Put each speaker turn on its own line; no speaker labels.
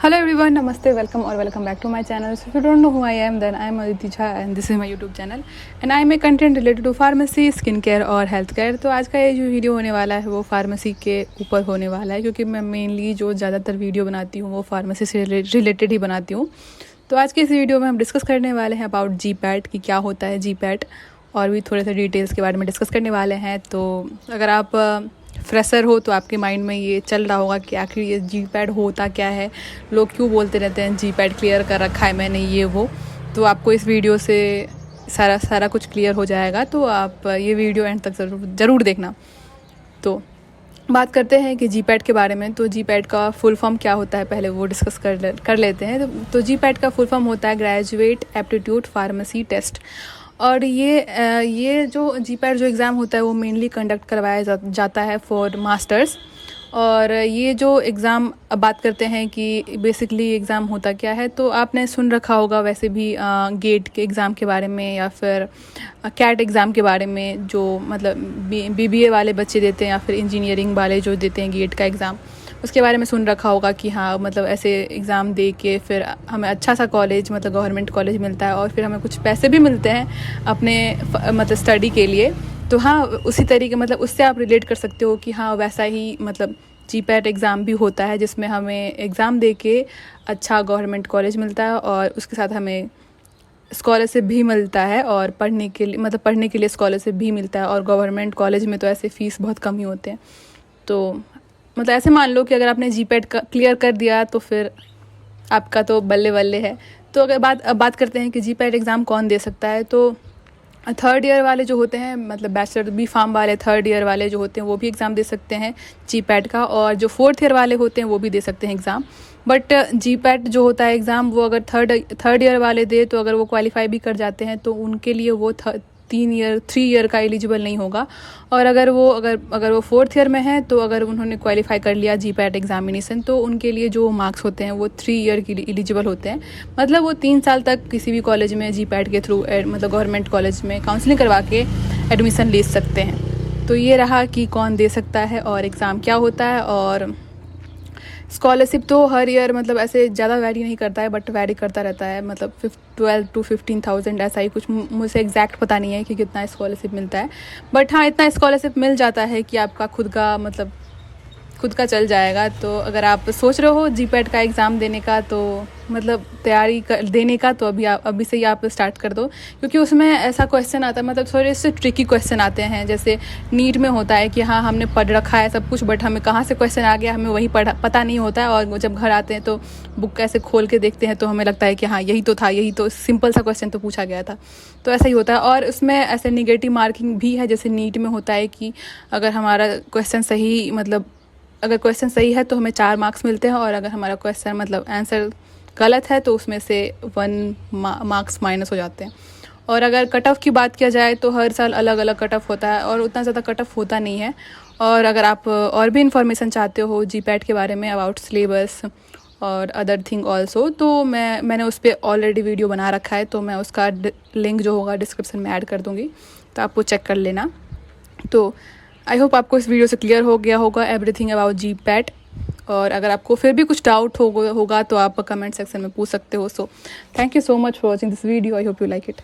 Hello everyone, namaste, welcome or welcome back to my channel. So if you don't know who I am, then I am Aditi Jha and this is my YouTube channel and I make content related to pharmacy, skin care और health care. तो आज का ये जो video होने वाला है वो फार्मेसी के ऊपर होने वाला है, क्योंकि मैं मेनली जो ज़्यादातर वीडियो बनाती हूँ वो फार्मेसी से रिलेटेड ही बनाती हूँ। तो आज के इस वीडियो में हम डिस्कस करने वाले हैं अबाउट GPAT कि क्या होता है GPAT, और भी थोड़े से डिटेल्स के बारे में डिस्कस करने वाले हैं। तो अगर आप फ्रेशर हो तो आपके माइंड में ये चल रहा होगा कि आखिर ये GPAT होता क्या है, लोग क्यों बोलते रहते हैं GPAT क्लियर कर रखा है मैंने ये वो। तो आपको इस वीडियो से सारा कुछ क्लियर हो जाएगा, तो आप ये वीडियो एंड तक ज़रूर देखना। तो बात करते हैं कि GPAT के बारे में। तो GPAT का फुल फॉर्म क्या होता है पहले वो डिस्कस कर लेते हैं। तो GPAT का फुल फॉर्म होता है ग्रेजुएट एप्टीट्यूड फार्मेसी टेस्ट। और ये जो GPAT जो एग्ज़ाम होता है वो मेनली कंडक्ट करवाया जाता है फॉर मास्टर्स। और ये जो एग्ज़ाम अब बात करते हैं कि बेसिकली एग्ज़ाम होता क्या है, तो आपने सुन रखा होगा वैसे भी गेट के एग्ज़ाम के बारे में या फिर कैट एग्ज़ाम के बारे में, जो मतलब BBA वाले बच्चे देते हैं या फिर इंजीनियरिंग वाले जो देते हैं गेट का एग्ज़ाम, उसके बारे में सुन रखा होगा कि हाँ मतलब ऐसे एग्ज़ाम दे के फिर हमें अच्छा सा कॉलेज मतलब गवर्नमेंट कॉलेज मिलता है और फिर हमें कुछ पैसे भी मिलते हैं अपने मतलब स्टडी के लिए। तो हाँ उसी तरीके मतलब उससे आप रिलेट कर सकते हो कि हाँ वैसा ही मतलब GPAT एग्ज़ाम भी होता है, जिसमें हमें एग्ज़ाम दे के अच्छा गवर्नमेंट कॉलेज मिलता है और उसके साथ हमें स्कॉलरशिप भी मिलता है और पढ़ने के लिए स्कॉलरशिप भी मिलता है। और गवर्नमेंट कॉलेज में तो ऐसे फ़ीस बहुत कम ही होते हैं। तो मतलब ऐसे मान लो कि अगर आपने GPAT का क्लियर कर दिया तो फिर आपका तो बल्ले बल्ले है। तो अगर बात करते हैं कि GPAT एग्ज़ाम कौन दे सकता है, तो थर्ड ईयर वाले जो होते हैं मतलब बैचलर B.Pharm वाले थर्ड ईयर वाले जो होते हैं वो भी एग्ज़ाम दे सकते हैं GPAT का, और जो फोर्थ ईयर वाले होते हैं वो भी दे सकते हैं एग्ज़ाम। बट GPAT जो होता है एग्ज़ाम वो अगर थर्ड ईयर वाले दे तो अगर वो क्वालिफाई भी कर जाते हैं तो उनके लिए वो 3 ईयर का एलिजिबल नहीं होगा। और अगर वो फोर्थ ईयर में है तो अगर उन्होंने क्वालिफाई कर लिया GPAT एग्जामिनेशन तो उनके लिए जो मार्क्स होते हैं वो 3 ईयर के लिए एलिजिबल होते हैं। मतलब वो 3 साल तक किसी भी कॉलेज में GPAT के थ्रू मतलब गवर्नमेंट कॉलेज में काउंसलिंग करवा के एडमिशन ले सकते हैं। तो ये रहा कि कौन दे सकता है और एग्ज़ाम क्या होता है। और स्कॉलरशिप तो हर ईयर मतलब ऐसे ज़्यादा वैरी नहीं करता है, बट वैरी करता रहता है, मतलब 12 to 15,000 ऐसा ही कुछ, मुझे एग्जैक्ट पता नहीं है कि कितना स्कॉलरशिप मिलता है। बट हाँ इतना स्कॉलरशिप मिल जाता है कि आपका खुद का चल जाएगा। तो अगर आप सोच रहे हो GPAT का एग्ज़ाम देने का तो मतलब देने का, तो अभी से ही आप स्टार्ट कर दो, क्योंकि उसमें ऐसा क्वेश्चन आता है मतलब थोड़े से ट्रिकी क्वेश्चन आते हैं। जैसे नीट में होता है कि हाँ हमने पढ़ रखा है सब कुछ, बट हमें कहाँ से क्वेश्चन आ गया हमें वही पता नहीं होता है, और जब घर आते हैं तो बुक ऐसे खोल के देखते हैं तो हमें लगता है कि हाँ यही तो था, यही तो सिंपल सा क्वेश्चन तो पूछा गया था। तो ऐसा ही होता है। और उसमें ऐसे निगेटिव मार्किंग भी है, जैसे नीट में होता है कि अगर हमारा क्वेश्चन सही मतलब अगर क्वेश्चन सही है तो हमें 4 मार्क्स मिलते हैं, और अगर हमारा क्वेश्चन मतलब आंसर गलत है तो उसमें से 1 मार्क्स माइनस हो जाते हैं। और अगर कट ऑफ की बात किया जाए तो हर साल अलग अलग कट ऑफ होता है और उतना ज़्यादा कट ऑफ होता नहीं है। और अगर आप और भी इन्फॉर्मेशन चाहते हो GPAT के बारे में अबाउट सिलेबस और अदर थिंग ऑल्सो, तो मैंने उस पर ऑलरेडी वीडियो बना रखा है, तो मैं उसका लिंक जो होगा डिस्क्रिप्शन में ऐड कर दूँगी, तो आप वो चेक कर लेना। तो आई होप आपको इस वीडियो से क्लियर हो गया होगा एवरीथिंग अबाउट GPAT। और अगर आपको फिर भी कुछ डाउट होगा तो आप कमेंट सेक्शन में पूछ सकते हो। So thank you so much for watching this video, I hope you like it.